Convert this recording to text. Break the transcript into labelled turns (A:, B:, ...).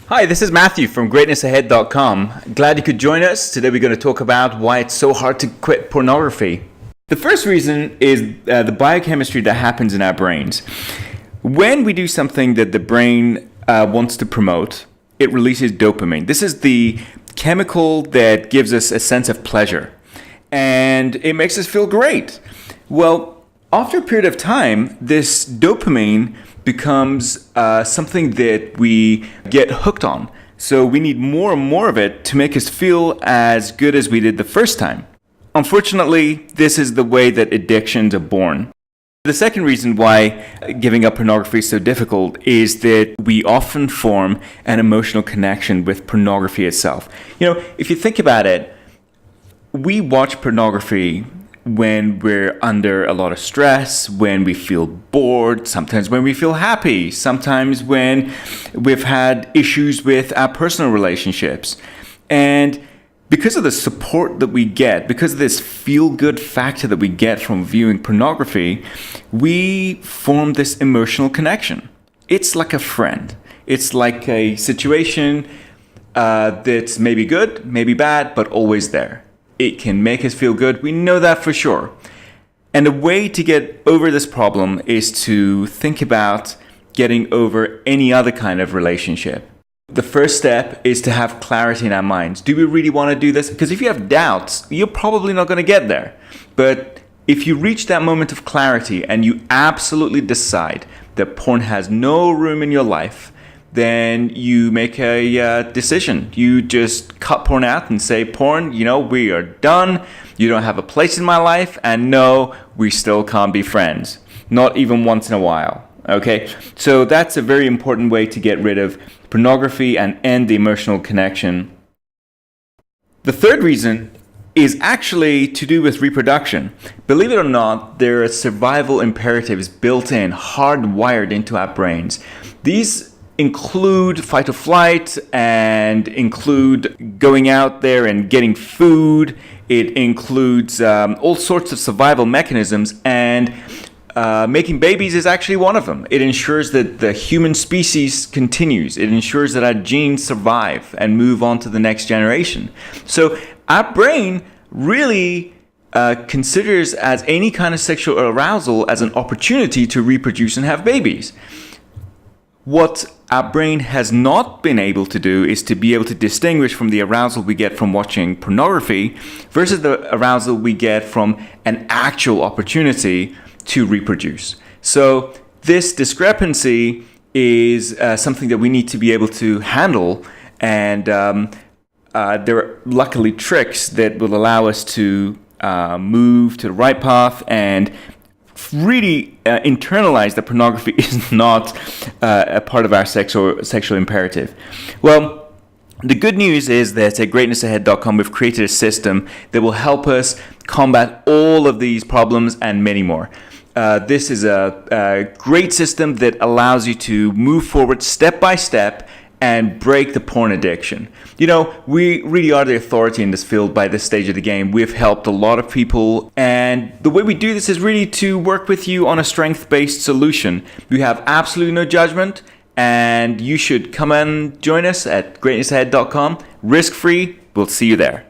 A: Hi, this is Matthew from GreatnessAhead.com. Glad you could join us. Today we're going to talk about why it's so hard to quit pornography. The first reason is the biochemistry that happens in our brains. When we do something that the brain wants to promote, it releases dopamine. This is the chemical that gives us a sense of pleasure, and it makes us feel great. Well, after a period of time, this dopamine becomes something that we get hooked on. So we need more and more of it to make us feel as good as we did the first time. Unfortunately, this is the way that addictions are born. The second reason why giving up pornography is so difficult is that we often form an emotional connection with pornography itself. If you think about it, we watch pornography when we're under a lot of stress, when we feel bored, sometimes when we feel happy, sometimes when we've had issues with our personal relationships. And because of the support that we get, because of this feel-good factor that we get from viewing pornography, we form this emotional connection. It's like a friend. It's like a situation that's maybe good, maybe bad, but always there. It can make us feel good. We know that for sure. And a way to get over this problem is to think about getting over any other kind of relationship. The first step is to have clarity in our minds. Do we really want to do this? Because if you have doubts, you're probably not going to get there. But if you reach that moment of clarity and you absolutely decide that porn has no room in your life, then you make a decision. You just cut porn out and say, porn, we are done. You don't have a place in my life. And no, we still can't be friends. Not even once in a while. Okay? So that's a very important way to get rid of pornography and end the emotional connection. The third reason is actually to do with reproduction. Believe it or not, there are survival imperatives built in, hardwired into our brains. These include fight or flight and include going out there and getting food. It includes all sorts of survival mechanisms, and making babies is actually one of them. It ensures that the human species continues. It ensures that our genes survive and move on to the next generation. So our brain really considers as any kind of sexual arousal as an opportunity to reproduce and have babies. What our brain has not been able to do is to be able to distinguish from the arousal we get from watching pornography versus the arousal we get from an actual opportunity to reproduce. So this discrepancy is something that we need to be able to handle, and there are luckily tricks that will allow us to move to the right path and really internalize that pornography is not a part of our sexual imperative. Well, the good news is that at GreatnessAhead.com we've created a system that will help us combat all of these problems and many more. This is a great system that allows you to move forward step by step and break the porn addiction. We really are the authority in this field by this stage of the game. We've helped a lot of people, and the way we do this is really to work with you on a strength-based solution. We have absolutely no judgment, and you should come and join us at GreatnessAhead.com. Risk-free. We'll see you there.